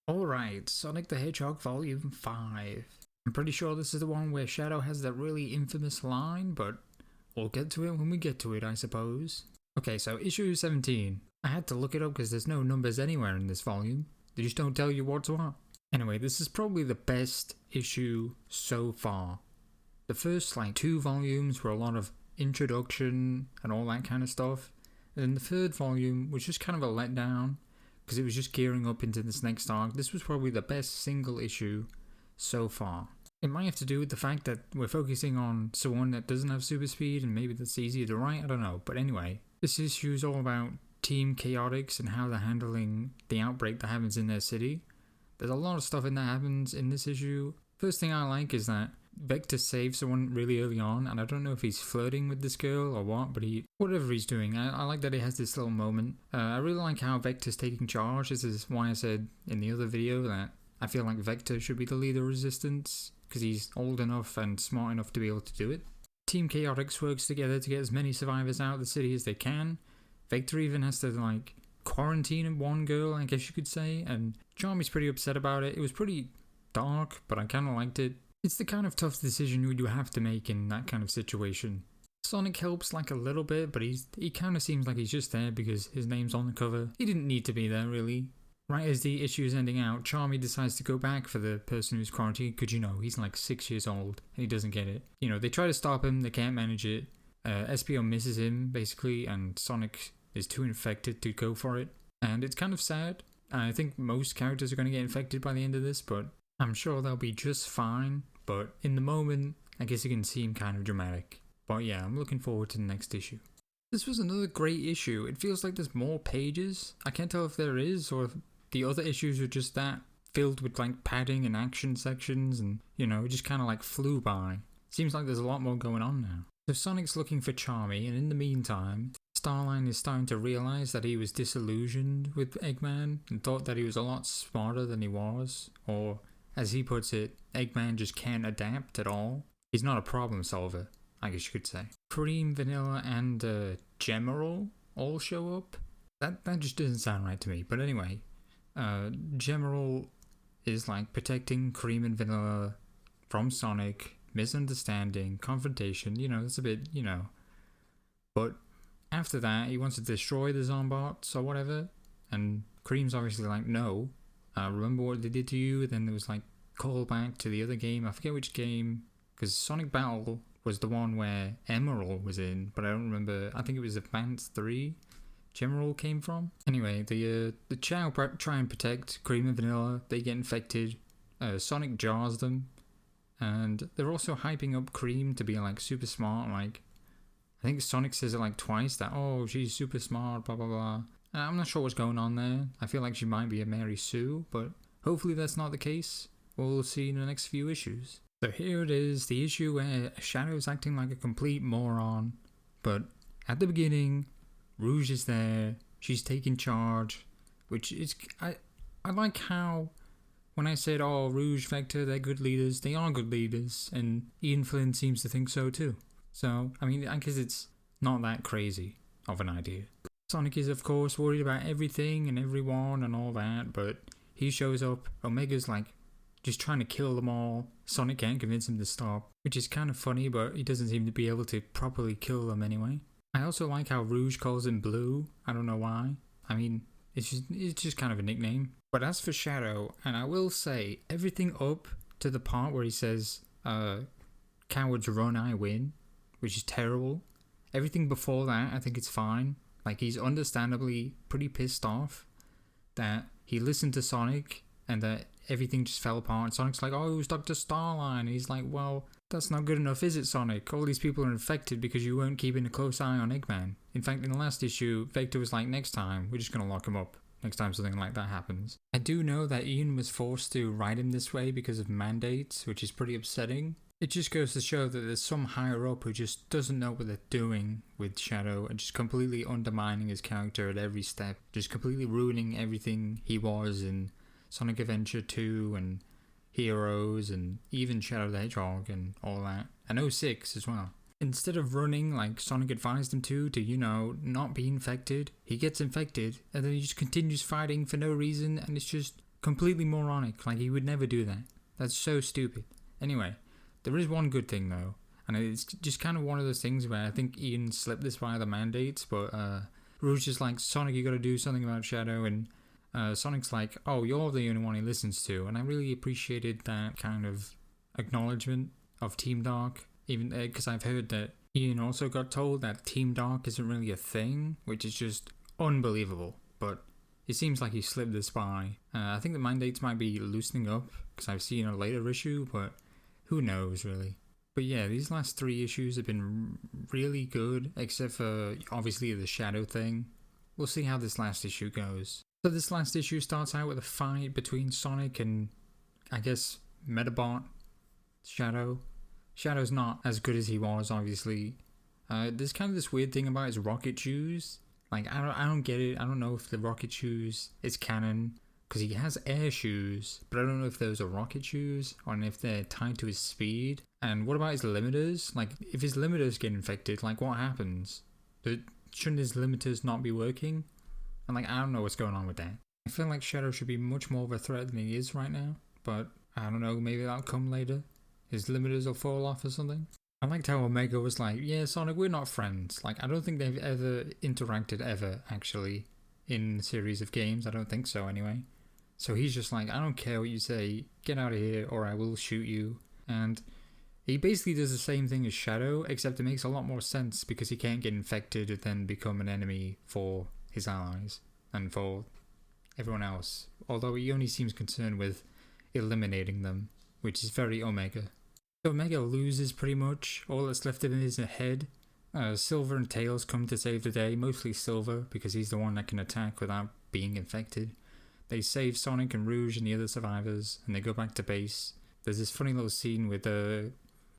Alright, Sonic the Hedgehog Volume 5. I'm pretty sure this is the one where Shadow has that really infamous line, but we'll get to it when we get to it, I suppose. Okay, so issue 17. I had to look it up because there's no numbers anywhere in this volume. They just don't tell you what's what. Anyway, this is probably the best issue so far. The first, two volumes were a lot of introduction and all that kind of stuff. And then the third volume was just kind of a letdown, because it was just gearing up into this next arc. This was probably the best single issue so far. It might have to do with the fact that we're focusing on someone that doesn't have super speed, and maybe that's easier to write, I don't know. But anyway, this issue is all about Team Chaotix and how they're handling the outbreak that happens in their city. There's a lot of stuff in that happens in this issue. First thing I like is that Vector saves someone really early on, and I don't know if he's flirting with this girl or what, but whatever he's doing, I like that he has this little moment. I really like how Vector's taking charge. This is why I said in the other video that I feel like Vector should be the leader of Resistance, because he's old enough and smart enough to be able to do it. Team Chaotix works together to get as many survivors out of the city as they can. Vector even has to quarantine one girl, I guess you could say, and Charmy's pretty upset about it. It was pretty dark, but I kind of liked it. It's the kind of tough decision you have to make in that kind of situation. Sonic helps a little bit, but he kind of seems like he's just there because his name's on the cover. He didn't need to be there, really. Right as the issue is ending out, Charmy decides to go back for the person who's quarantined, because he's 6 years old and he doesn't get it. They try to stop him, they can't manage it. SPO misses him, basically, and Sonic is too infected to go for it. And it's kind of sad. I think most characters are going to get infected by the end of this, but I'm sure they'll be just fine. But in the moment, I guess it can seem kind of dramatic. But yeah, I'm looking forward to the next issue. This was another great issue. It feels like there's more pages. I can't tell if there is, or if the other issues are just that filled with padding and action sections, and it just kind of flew by. Seems like there's a lot more going on now. So Sonic's looking for Charmy, and in the meantime, Starline is starting to realize that he was disillusioned with Eggman and thought that he was a lot smarter than he was, or as he puts it, Eggman just can't adapt at all. He's not a problem solver, I guess you could say. Cream, Vanilla, and Gemerald all show up. That just doesn't sound right to me. But anyway, Gemerald is protecting Cream and Vanilla from Sonic, misunderstanding, confrontation. It's a bit, But after that, he wants to destroy the Zombots or whatever. And Cream's obviously no. Remember what they did to you? Then there was callback to the other game. I forget which game, because Sonic Battle was the one where Emerald was in, but I don't remember. I think it was Advance 3 Gemerald came from. Anyway, the Chow try and protect Cream and Vanilla. They get infected. Sonic jars them, and they're also hyping up Cream to be super smart. I think Sonic says it twice, that she's super smart, blah blah blah. I'm not sure what's going on there. I feel like she might be a Mary Sue, but hopefully that's not the case. We'll see in the next few issues. So here it is, the issue where Shadow's acting like a complete moron. But at the beginning, Rouge is there. She's taking charge, which is... I like how when I said, Rouge, Vector, they're good leaders. They are good leaders, and Ian Flynn seems to think so too. So, I guess it's not that crazy of an idea. Sonic is, of course, worried about everything and everyone and all that, but he shows up. Omega's just trying to kill them all. Sonic can't convince him to stop, which is kind of funny, but he doesn't seem to be able to properly kill them anyway. I also like how Rouge calls him Blue. I don't know why. It's just kind of a nickname. But as for Shadow, and I will say, everything up to the part where he says, cowards run, I win, which is terrible. Everything before that, I think it's fine. He's understandably pretty pissed off that he listened to Sonic and that everything just fell apart. And Sonic's it was Dr. Starline. And he's well, that's not good enough, is it, Sonic? All these people are infected because you weren't keeping a close eye on Eggman. In fact, in the last issue, Vector was next time, we're just going to lock him up. Next time something like that happens. I do know that Ian was forced to write him this way because of mandates, which is pretty upsetting. It just goes to show that there's some higher up who just doesn't know what they're doing with Shadow and just completely undermining his character at every step. Just completely ruining everything he was in Sonic Adventure 2 and Heroes and even Shadow the Hedgehog and all that. And 06 as well. Instead of running like Sonic advised him to not be infected, he gets infected and then he just continues fighting for no reason, and it's just completely moronic. Like, he would never do that. That's so stupid. Anyway, there is one good thing though, and it's just kind of one of those things where I think Ian slipped this by the mandates, but Rouge is like, Sonic, you gotta do something about Shadow, and Sonic's like, oh, you're the only one he listens to, and I really appreciated that kind of acknowledgement of Team Dark, even because I've heard that Ian also got told that Team Dark isn't really a thing, which is just unbelievable, but it seems like he slipped this by. I think the mandates might be loosening up, because I've seen a later issue, but who knows, really. But yeah, these last 3 issues have been really good, except for, obviously, the Shadow thing. We'll see how this last issue goes. So this last issue starts out with a fight between Sonic and, I guess, Metabot Shadow. Shadow's not as good as he was, obviously. There's kind of this weird thing about his rocket shoes. Like, I don't get it. I don't know if the rocket shoes is canon, because he has air shoes, but I don't know if those are rocket shoes or if they're tied to his speed. And what about his limiters? Like, if his limiters get infected, like, what happens? Shouldn't his limiters not be working? And like, I don't know what's going on with that. I feel like Shadow should be much more of a threat than he is right now, but I don't know, maybe that'll come later. His limiters will fall off or something. I liked how Omega was like, yeah, Sonic, we're not friends. Like, I don't think they've ever interacted ever, actually, in a series of games. I don't think so, anyway. So he's just like, I don't care what you say, get out of here or I will shoot you. And he basically does the same thing as Shadow, except it makes a lot more sense because he can't get infected and then become an enemy for his allies and for everyone else. Although he only seems concerned with eliminating them, which is very Omega. So Omega loses pretty much. All that's left of him is a head. Silver and Tails come to save the day, mostly Silver because he's the one that can attack without being infected. They save Sonic and Rouge and the other survivors, and they go back to base. There's this funny little scene with the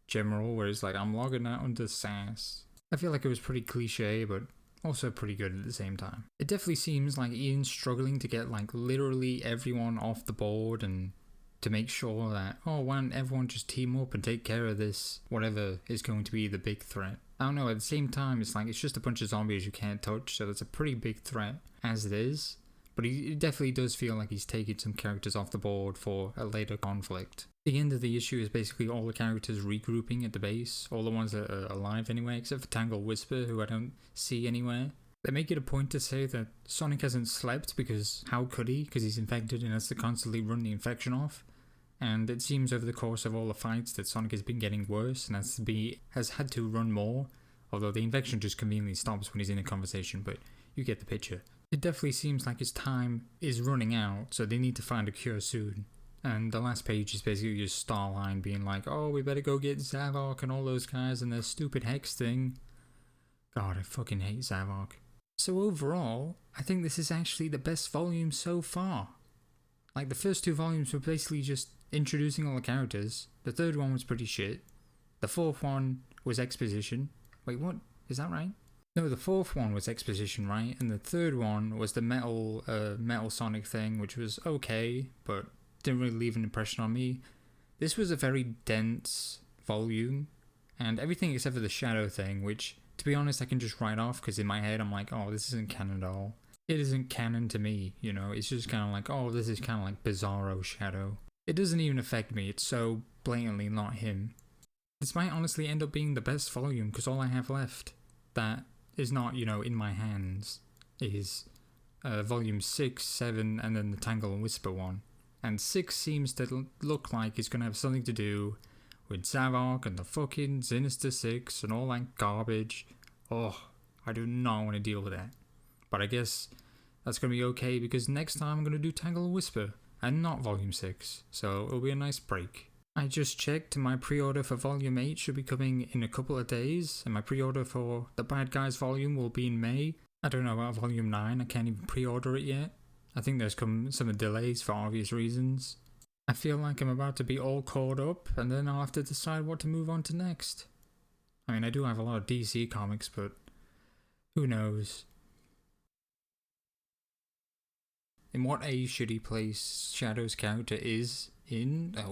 General where it's like, I'm logging out under SAS. I feel like it was pretty cliche, but also pretty good at the same time. It definitely seems like Ian's struggling to get like literally everyone off the board and to make sure that, oh, why don't everyone just team up and take care of this, whatever is going to be the big threat. I don't know, at the same time, it's like, it's just a bunch of zombies you can't touch, so that's a pretty big threat as it is. But it definitely does feel like he's taking some characters off the board for a later conflict. The end of the issue is basically all the characters regrouping at the base, all the ones that are alive anyway, except for Tangle Whisper, who I don't see anywhere. They make it a point to say that Sonic hasn't slept because how could he? Because he's infected and has to constantly run the infection off. And it seems over the course of all the fights that Sonic has been getting worse and has had to run more, although the infection just conveniently stops when he's in a conversation, but you get the picture. It definitely seems like his time is running out, so they need to find a cure soon. And the last page is basically just Starline being like, oh, we better go get Zavok and all those guys and their stupid hex thing. God, I fucking hate Zavok. So overall, I think this is actually the best volume so far. Like, the first 2 volumes were basically just introducing all the characters. The third one was pretty shit. The fourth one was exposition. Wait, what? Is that right? No, the fourth one was exposition, right? And the third one was the metal Sonic thing, which was okay, but didn't really leave an impression on me. This was a very dense volume, and everything except for the Shadow thing, which, to be honest, I can just write off, because in my head I'm like, oh, this isn't canon at all. It isn't canon to me, you know, it's just kind of like, oh, this is kind of like Bizarro Shadow. It doesn't even affect me, it's so blatantly not him. This might honestly end up being the best volume, because all I have left that is not, you know, in my hands is volume 6, 7, and then the Tangle and Whisper one. And 6 seems to look like it's going to have something to do with Zavok and the fucking Sinister Six and all that garbage. Oh, I do not want to deal with that. But I guess that's going to be okay, because next time I'm going to do Tangle and Whisper and not volume 6. So it'll be a nice break. I just checked, my pre-order for volume 8 should be coming in a couple of days, and my pre-order for the Bad Guys volume will be in May. I don't know about volume 9, I can't even pre-order it yet. I think there's come some delays for obvious reasons. I feel like I'm about to be all caught up, and then I'll have to decide what to move on to next. I mean, I do have a lot of DC comics, but who knows? In what age should he place Shadow's character is in? Oh,